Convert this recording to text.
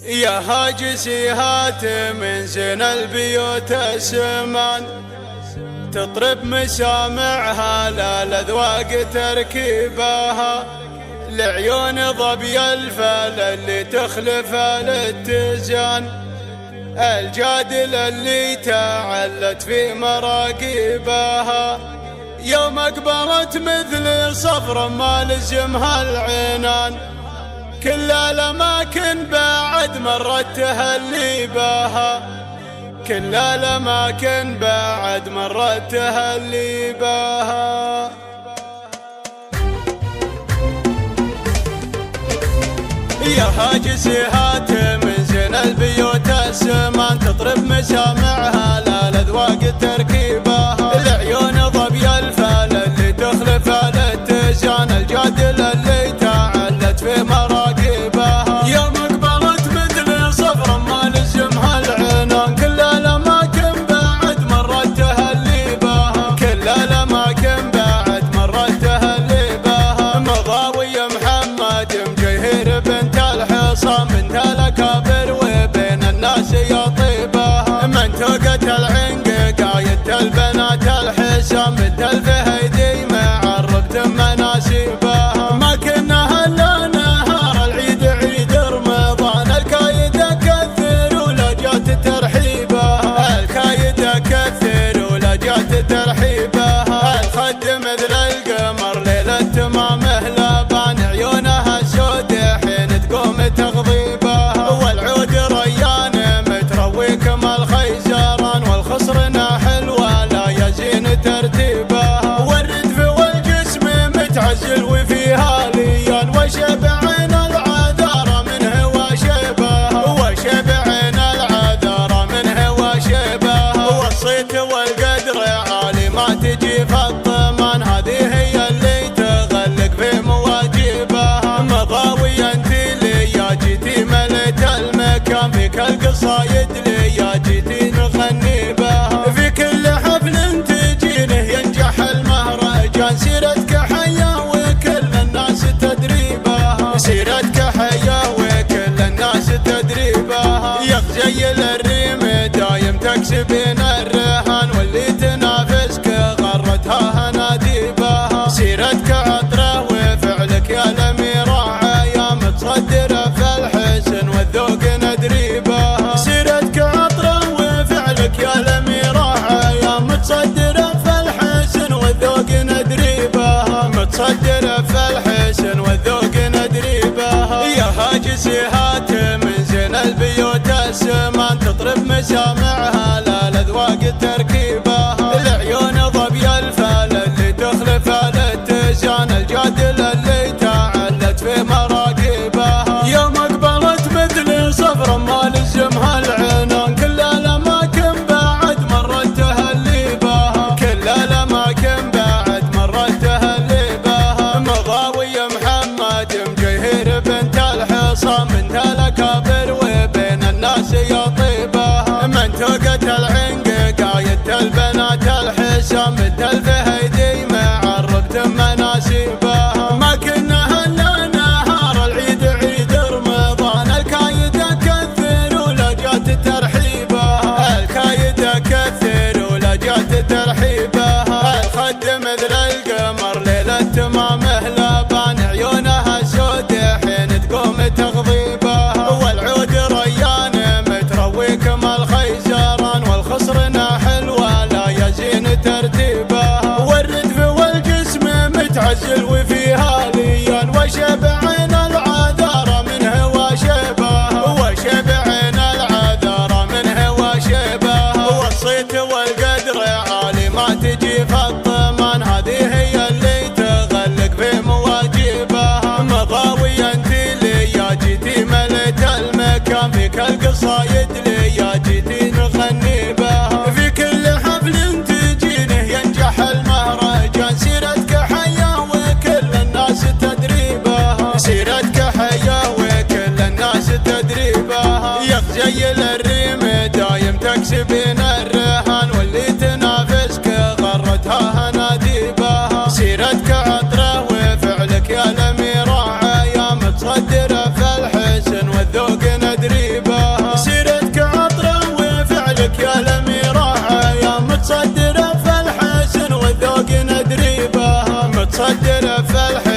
يا هاجسي هات من زين البيوت السمان، تطرب مسامعها لا الأذواق تركيبها، لعيون ظبي الفال اللي تخلف الاتزان، الجادل اللي تعلت في مراقبها، يوم أقبلت مثل صفر ما لزمها العنان، كل الأماكن بعد مرت تهلي بها، كل الأماكن بعد مرت تهلي بها. يا هاجسي هات من زين البيوت السمان، تطرب مسامعها لا الأذواق تركيبها، العيون ظبي الفال اللي تخلف الاتزان، الجادل اللي تعلت في مراقبها، يوم أقبلت مثل صفر ما لزمها العنان، كل الأماكن بعد مرت تهلي بها، كل الأماكن بعد مرت تهلي بها. مضاوي محمد مجيهر بنت الحصان، بنت الأكابر وبين الناس يا طيبها، منطقة العنق قايدة البنات الحسام، بنت الفهيدي معربت مناسبها، ما كنا هلا نهار العيد عيد رمضان، الكايدة كثر ولا جات ترحيبها، الكايدة كثر ولا جات ترحيبها، الخد مثل القمر ليلة تمامه لبان، عيونها سود حين تقوم تغضيبها، والعود ريان متروي كما الخيزران، والخصر ناحل ولا يزين ترتيبها، والردف والجسم متعزل وفيها ليان، وشبعين العذار منه وشيبها، وشبعين العذار منه وشيبها، والصيت والقدر عالي ما تجي في الطمان، هذه هي اللي تغلق في مواجبها، مضاوي انت لي يا جيتي مليت المكان، فيك القصايد لي يا جيتي نغني بها، في كل حفل تجينه ينجح المهرجان، سيرتك حية وكل الناس تدري بها، سيرتك حية وكل الناس تدري بها، يا خجيل الريم دايم تكسبين الرهان، واللي تنافسك غرتها هناديبها، سيرتك عطرة وفعلك يا الأميرة يا متصدرة في الحسن والذوق ندري بها، سيرتك عطرة وفعلك يا الأميرة يا متصدرة في الحسن والذوق ندري بها، متصدرة في الحسن والذوق ندري بها. يا هاجسي هات من زين البيوت السمان، تطرب مسامعها لا الأذواق تركيبها، العيون ظبي الفال اللي تخلف الاتزان، الجادل اللي تعلت في مراقبها، يوم أقبلت مثل صفر ما لزمها العنان، كل الأماكن بعد مرت تهلي بها، كل الأماكن بعد مرت تهلي بها. مضاوي محمد مجيهر بنت الحصان، بنت الأكابر وبين الناس يا طيبها، منطقة العنق قايدة البنات الحسام، بنت الفهيدي معربت مناسبها، ما كنا هلا نهار العيد عيد رمضان، الكايدة كثر ولا جات ترحيبها، الكايدة كثر ولا جات ترحيبها، الخد مثل القمر ليلة تمامه لبان، عيونها سود حين تقوم تغضيبها، والعود ريان متروي كما الخيزران، والخصر ناحل ولا يزين ترتيبها، والردف والجسم متعزل وفيها ليان، وشبعين العذار منه وشيبها، وشبعين العذار منه وشيبها، والصيت والقدر عالي ما تجي في الطمان، هذه هي اللي تغلق في مواجبها، مضاوي انت لي يا جيتي مليت المكان، فيك القصايد لي يا جيتي نغني بها، في كل حفل تجينه ينجح المهرجان، سيرتك حية وكل الناس تدري بها، سيرتك حية وكل الناس تدري بها، يا خجيل الريم دايم تكسبين الرهان، واللي تنافسك غرتها هناديبها، سيرتك عطرة وفعلك يا الأميرة يا متصدرة في الحسن والذوق ندري لك يا الأميرة يا متصدرة في الحسن والذوق ندري بها، متصدرة في الحسن